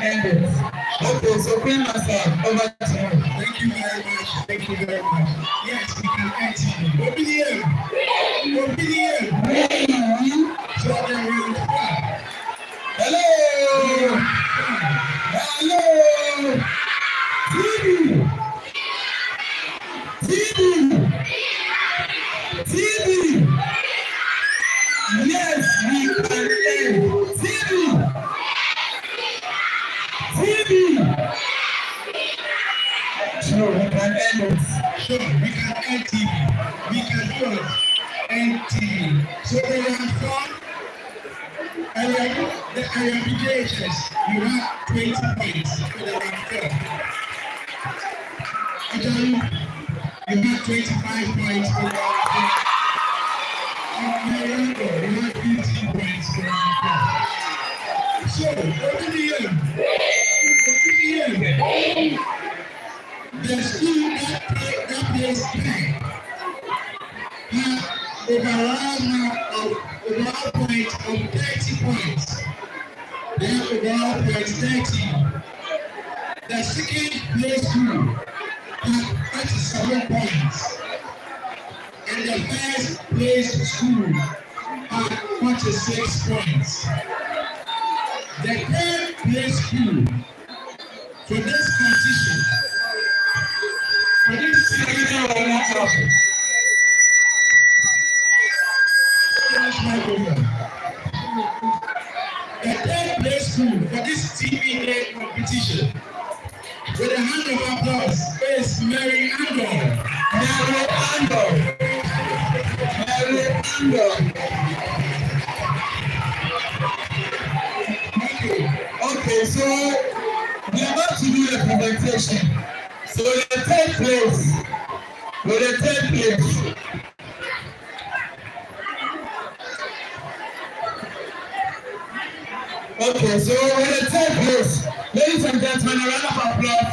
end it. Okay, so Queen Master, over to you. Thank you very much. Thank you very much. Yes, we can end TV. Obedience. So then we will start. Hello. TV. Yes, we can end TV. Sure, we can end it. Sure, we can end TV. We can end TV. So the round 4, the applications, you have 20 points for the round 4. Again, you have 25 points for round 4. And the round 4, you have 15 points for round 4. So, over the end. The school that plays play have overall points of 30 points. They have overall points 30. The second place school have 37 points. And the first place school have 46 points. The third place school for this competition. The third place school for this TV Day competition, with a hand of applause, is Mary Andor. Okay, so we are about to do the presentation. So the third place. Okay, so with the third place, ladies and gentlemen, a round of applause.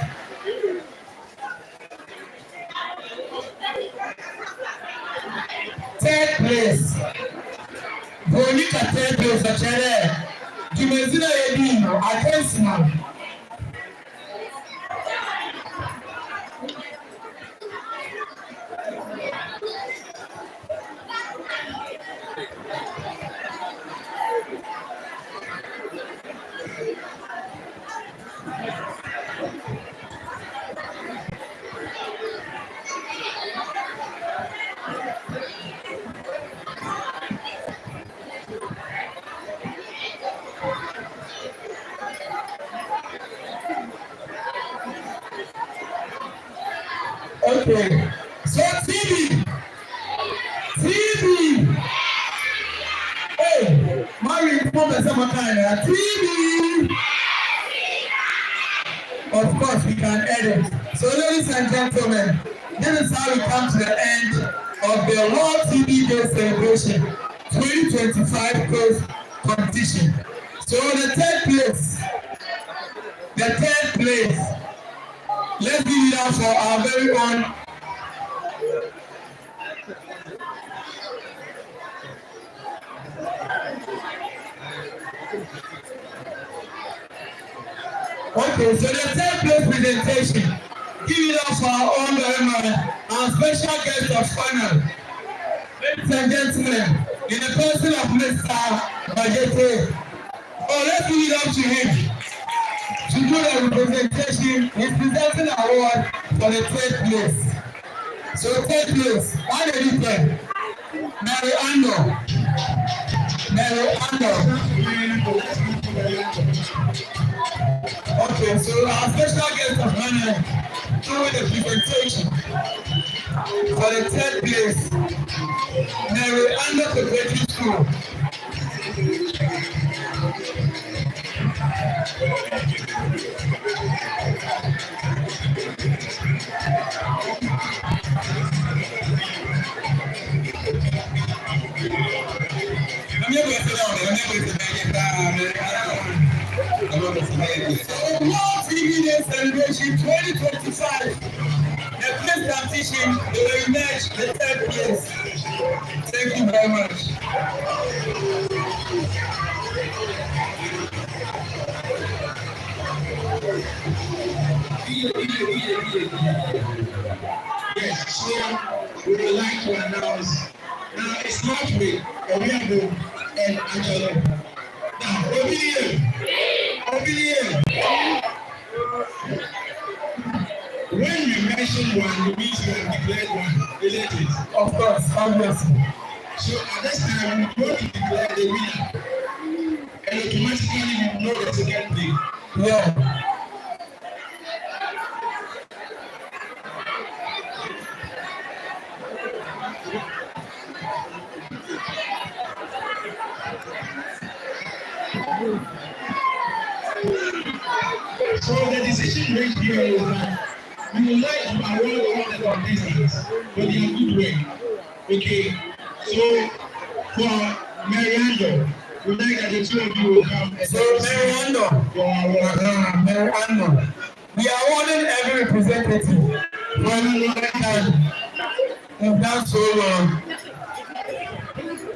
Third place. Veronica third place, Achere. Jimezina Edino, Akensima. Okay, so TV. Hey, Mary, come and say TV. Of course, we can edit. So, ladies and gentlemen, this is how we come to the end of the World TV Day Celebration 2025 quiz competition. So, the third place. Let's give it up for our very own. Okay, so the third place presentation. Give it up for our own our special guest of honor. Ladies and gentlemen, in the person of Mr. Bajete. Oh, let's give it up to him. To do the representation, he's presenting an award for the third place. So third place, how did you play? Mary Andor. Okay, so our special guest of honor doing the presentation for the third place, Mary Andor Preparatory School. World TV Day Celebration 2025. The place competition will emerge the third place. Thank you very much. Yes, so we would like to announce. Now it's not with Oriabo and Angelo. Now, Obilier. When we mention one, we mean we have declared one, isn't it? Of course, obviously. So at this time, we go to declare the winner. And automatically we know the second thing. Yeah. So the decision made here is that we would like to award all the contestants for their good work. Okay, so for Mariando, we would like that the two of you will come. So Mariando, we are awarding every representative for have done so long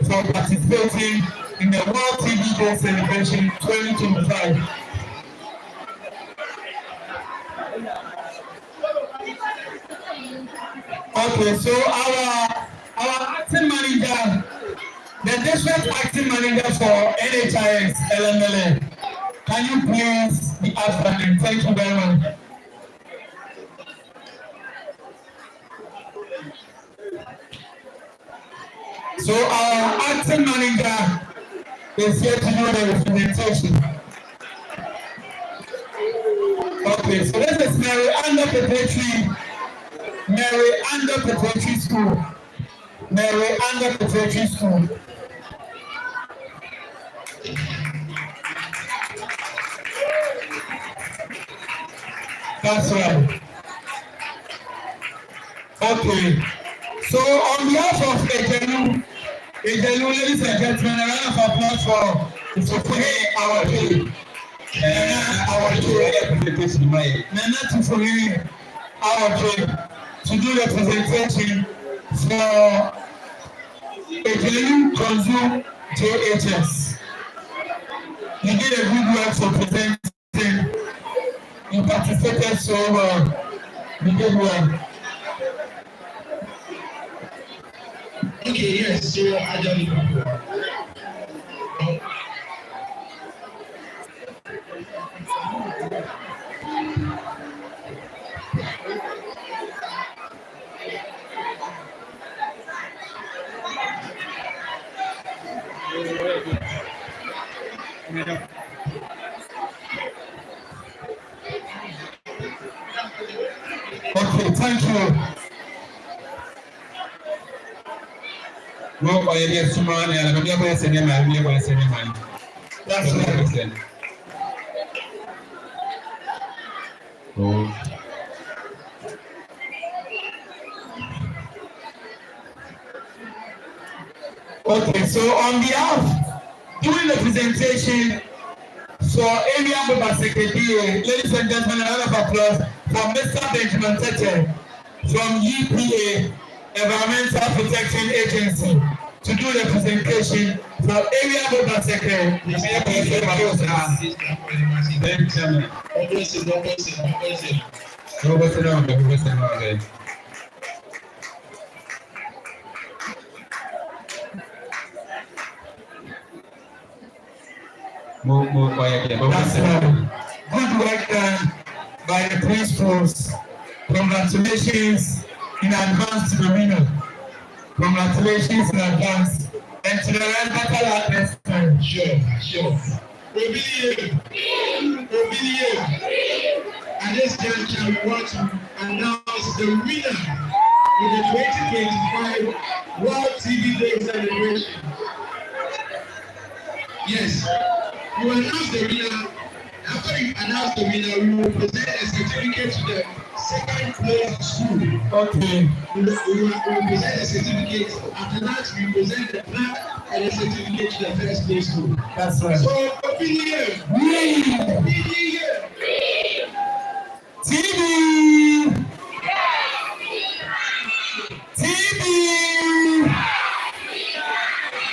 for participating in the World TB Day Celebration 2025. Okay, so our acting manager, the district acting manager for NHIS, Ellembelle, can you please be asked? Thank you very much. So our acting manager is here to do the representation. Okay, so this is Mary Under Preparatory School. That's right. Okay. So on behalf of Ejelu, ladies and gentlemen, a round of applause for our day. Nana Tufuri, our day, to do the presentation for Ejelu Consume JHS. You did a good work for presenting. You participated so well. You did well. Okay, yes, so I don't know. Okay, thank you. Well, I guess tomorrow, I'm going to send him money. That's right. Oh. Okay, so on behalf, during the presentation for Area Boba Secretary, ladies and gentlemen, a round of applause for Mr. Benjamin Tete from EPA, Environmental Protection Agency, to do the presentation for Area Boba Secretary. That's right. Good work done by the principals. Congratulations in advance to the winner. Congratulations in advance. And to the rest, better luck next time. Sure. Obilier. At this juncture, we want to announce the winner in the 2025 World TB Day celebration. Yes, you announce the winner. After you announce the winner, we will present a certificate to the second place school. Okay. We will present a certificate. After that, we present the plaque and a certificate to the first place school. That's right. So, Obilier. TB.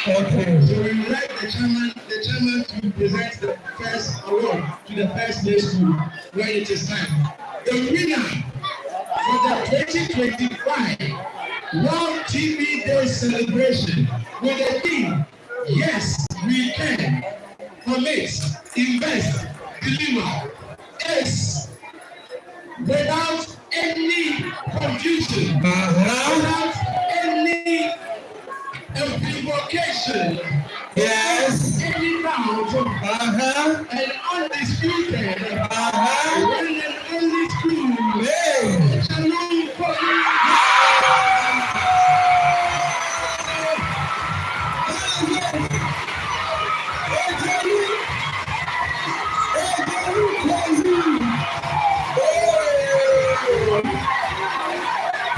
Okay. So we would like the chairman to present the first award to the first best play school when it is time. The winner for the 2025 World TV Day celebration with the theme, Yes, We Can, Commit, Invest, Deliver, is without any confusion, without any equivocation, Yes. any doubt, and undisputed, one and only true. Hey. Shalom,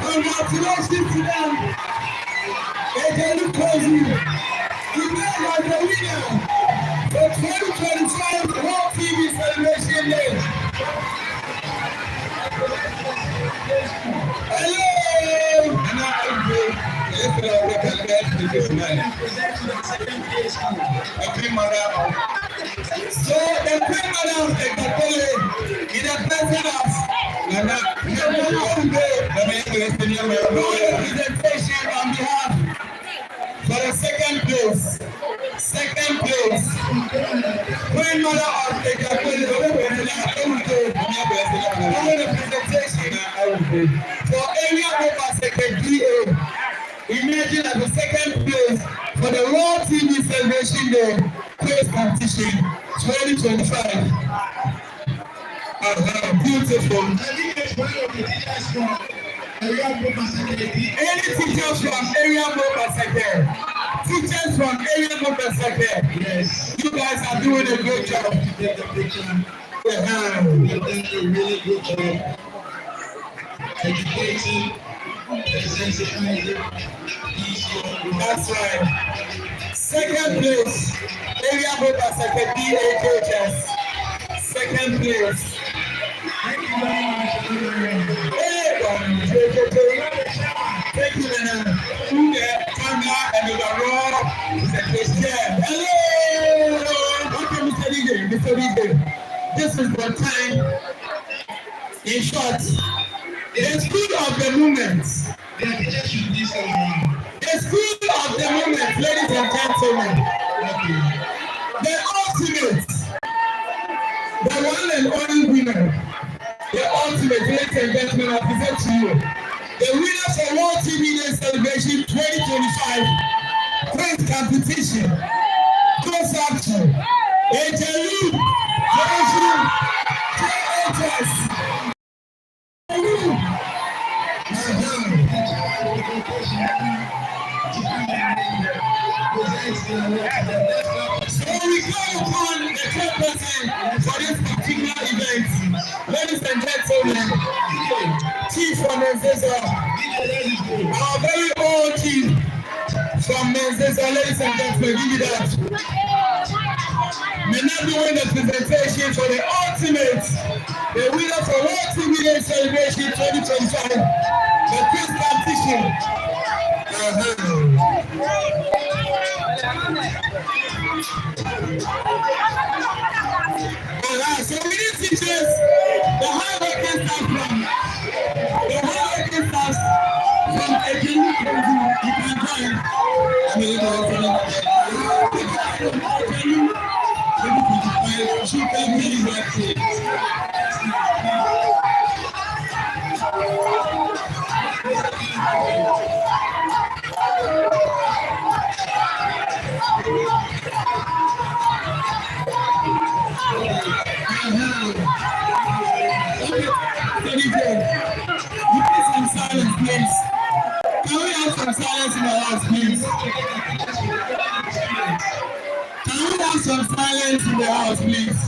Congratulations to them. Ellembelle, you made us the winner for 2025 World TV Celebration Day. Hello. So the grandmother of Ellembelle is the president of presentation on behalf for the second place. Grandmother of Ellembelle presentation for area over secretary A. Imagine at the second place for the World TV Celebration Day quiz competition 2025. Beautiful. Any teachers from area sector. Teachers from area sector. Yes. You guys are doing a great job. Take the picture. Yeah. You've done a really good job educating, sensitizing. That's right. Second place, area sector DHHS. Second place. Thank you very much. Thank you, Nana. Tanga and the raw. Hello. Okay, Mr. DJ. This is the time. In short, the school of the movement. The teacher should be so around. The school of the movement, ladies and gentlemen. The ultimate, the one and only winner. The ultimate, ladies and gentlemen, I present to you the winner for World TV Day Celebration 2025 quiz competition goes up to Ellembelle, JHS. So we call upon the chairperson for this particular event, ladies and gentlemen, Chief from Menzesa, our very own chief from Menzesa, ladies and gentlemen, give me that. May not doing the presentation for the ultimate, the winner for World TV Day Celebration 2025, the quiz competition. So we need teachers, the hard-working staff from Ellembelle, you can join. Some silence, please. Can we have some silence in the house, please? Can we have some silence in the house, please?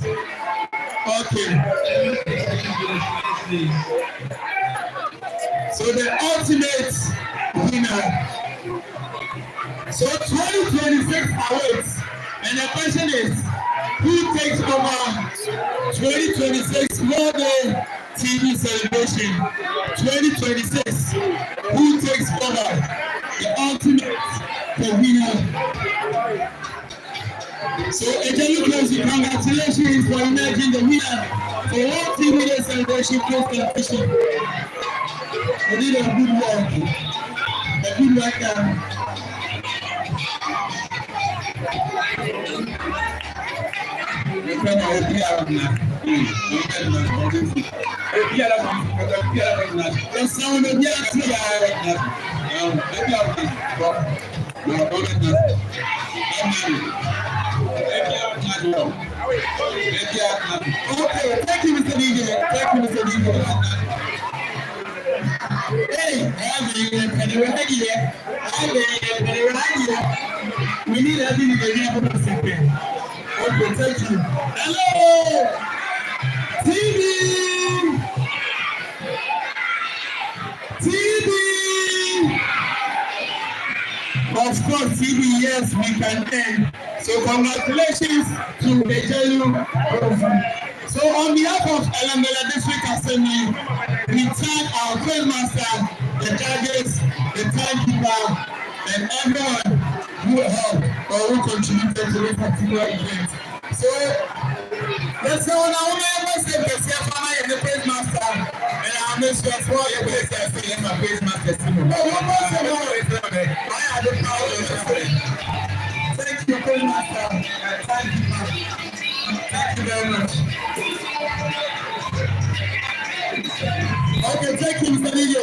Okay. So the ultimate winner. So 2026 awaits. And the question is, who takes over 2026 World Day TV Celebration 2026? Who takes over the ultimate, the winner? So, Ellembelle, congratulations for emerging the winner for World Team Media Celebration Post Competition. You did a good work. A good work. Okay, thank you, Mr. DJ. Thank you, Mr. DJ. Hey, we need everything to get up a second. Okay, thank you. Hello, TV. TV. Of course, TV, yes, we can end. So congratulations to the Jelu. So on behalf of Ellembelle District Assembly, we thank our field master, the judges, the timekeeper, and everyone who helped or who contributed to this particular event. So let's go now. We must say the farmer and the field master, and our mission as well. The field master and my field master. But one more thing, I had the power of the Thank you, field master. Thank you, man. Thank you very much. Okay, thank you, Mr. DJ.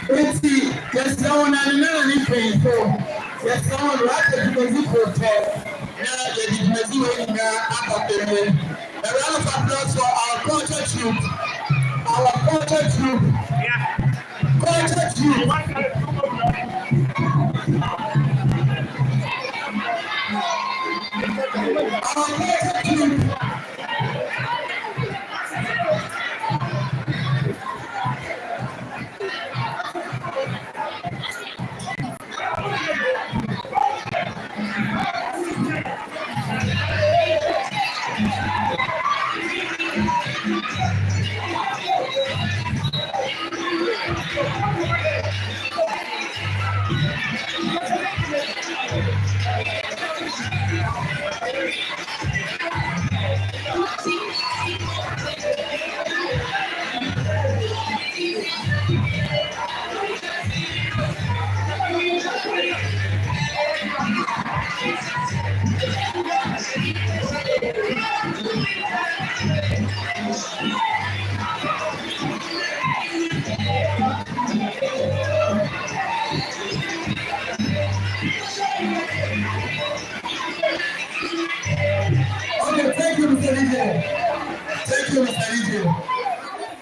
Let's see, there's someone I know anything for. There's someone right at the music hotel. Now, the music waiting out of the room. A round of applause for our culture troop. Our culture troop. Culture troop. Our culture troop.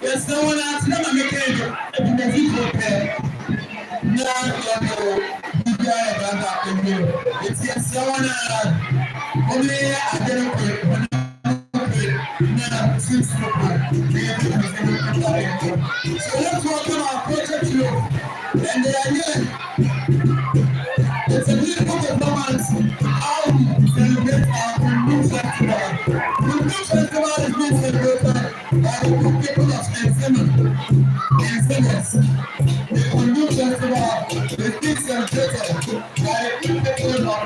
There's someone else never make it in the video pair. Now, it's just someone only I didn't pay. Now, since so let's walk on our project here. And they are here. It's a beautiful performance. How we celebrate our Kundu Festival. Kundu Festival is being celebrated by the people of Ellembelle. The Kundu Festival is being celebrated by the people of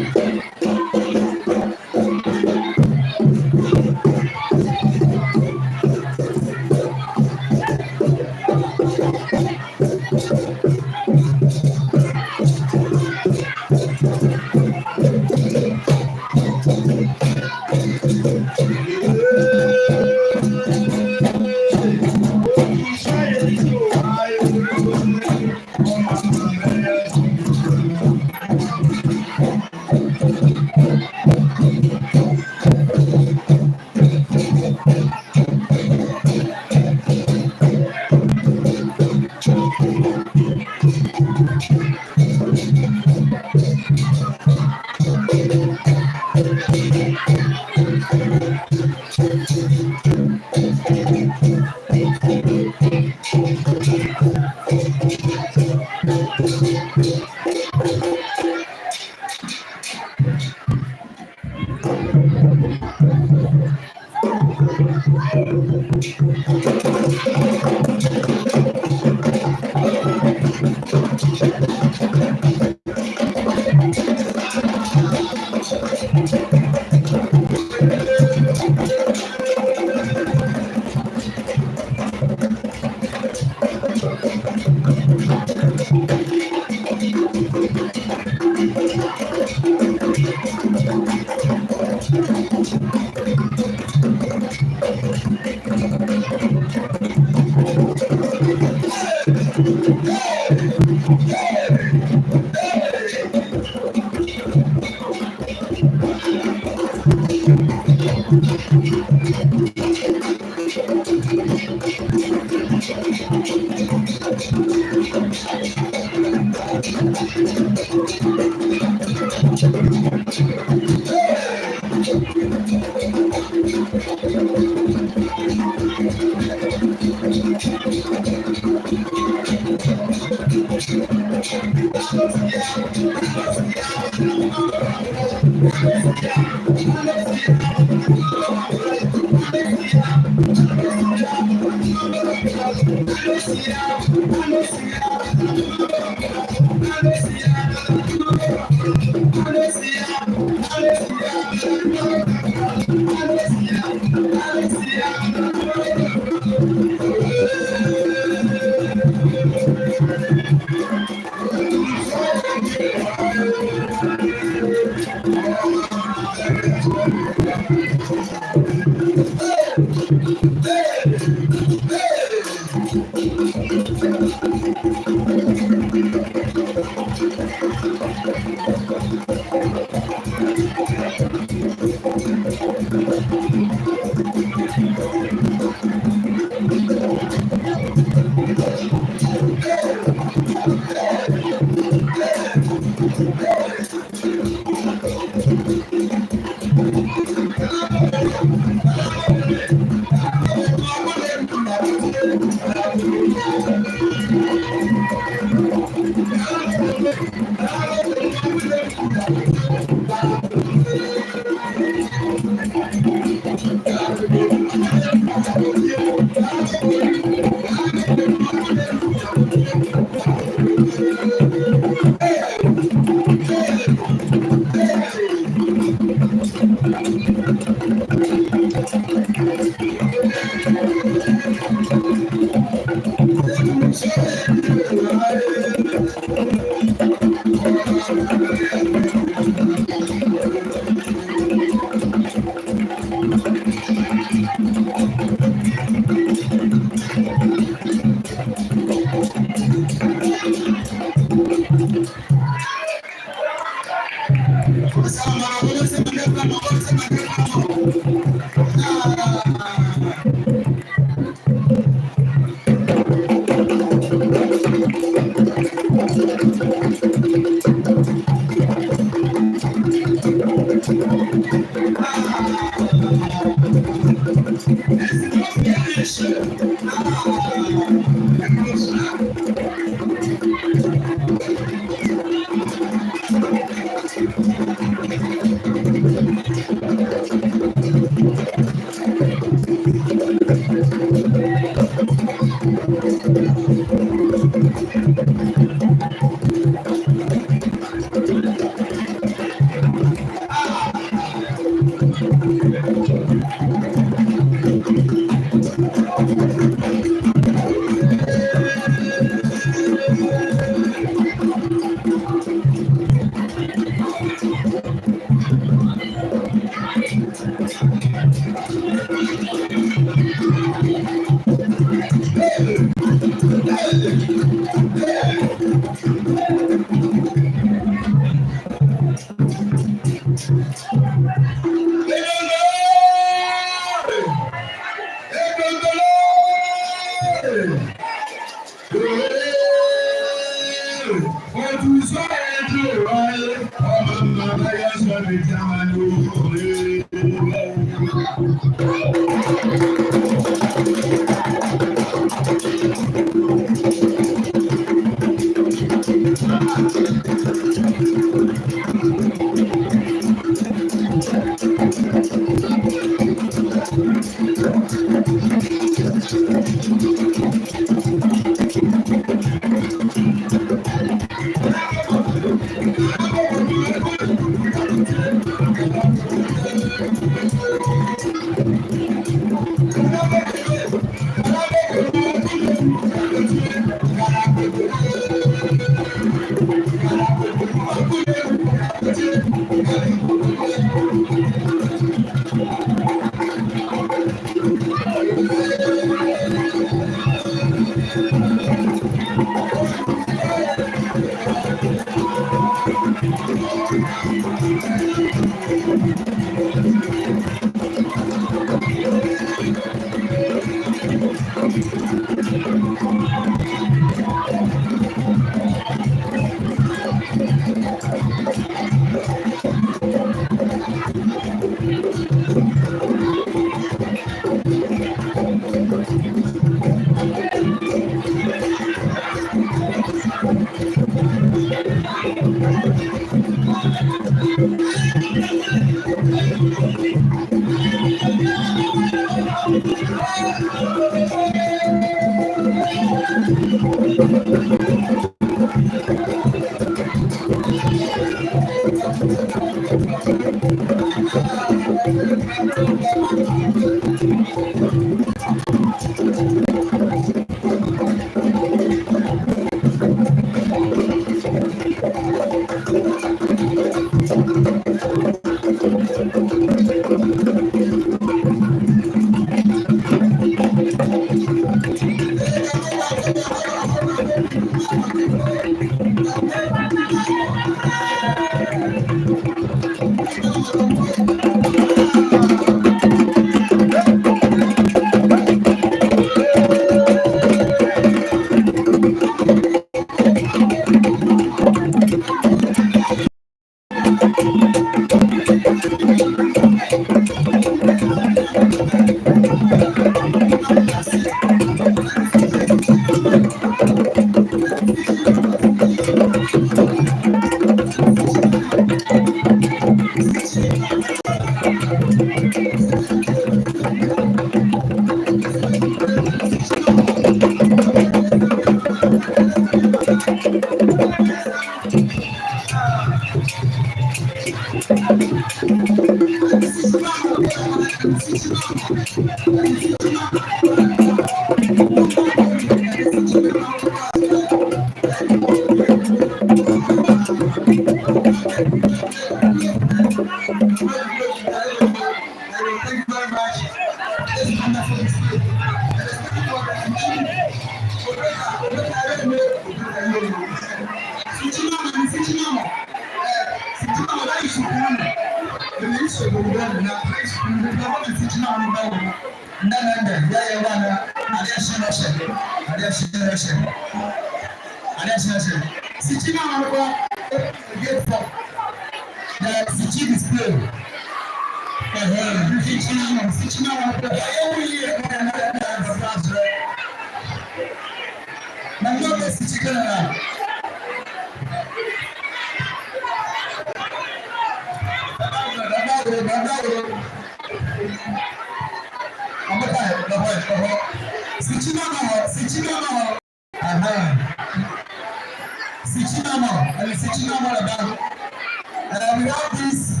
We have these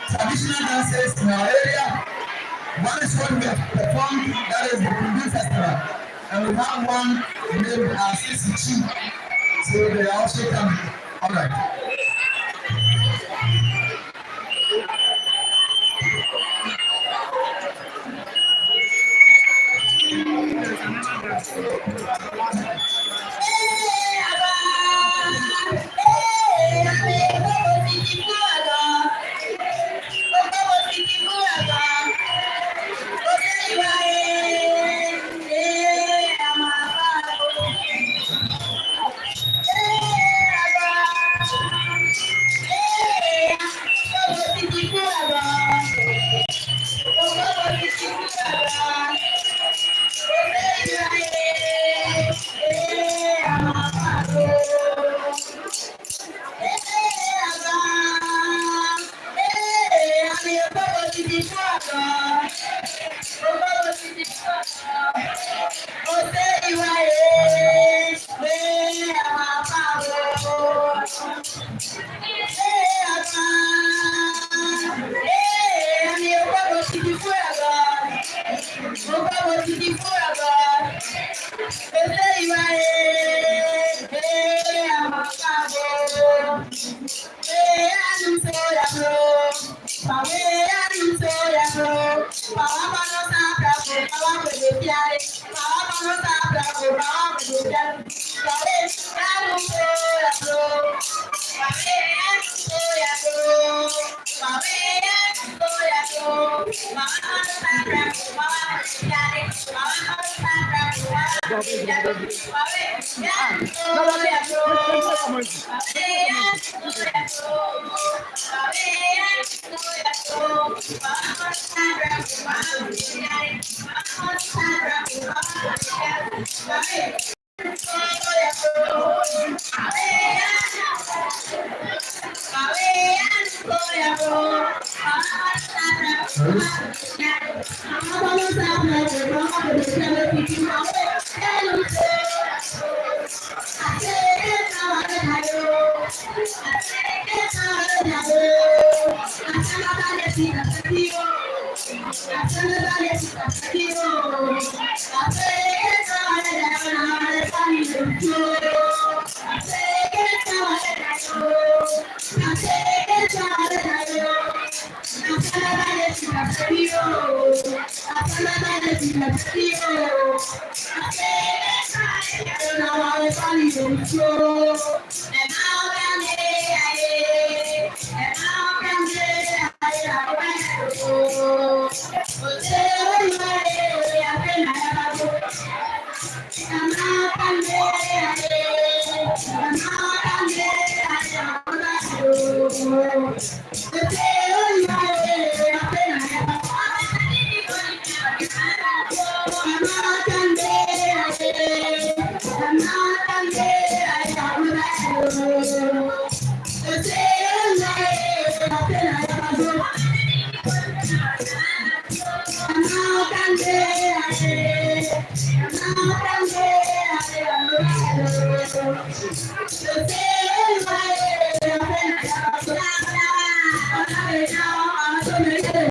traditional dances in our area. One is what we have performed, that is the Kundu Festival. And we have one named as Sichi. So they are also coming. All right.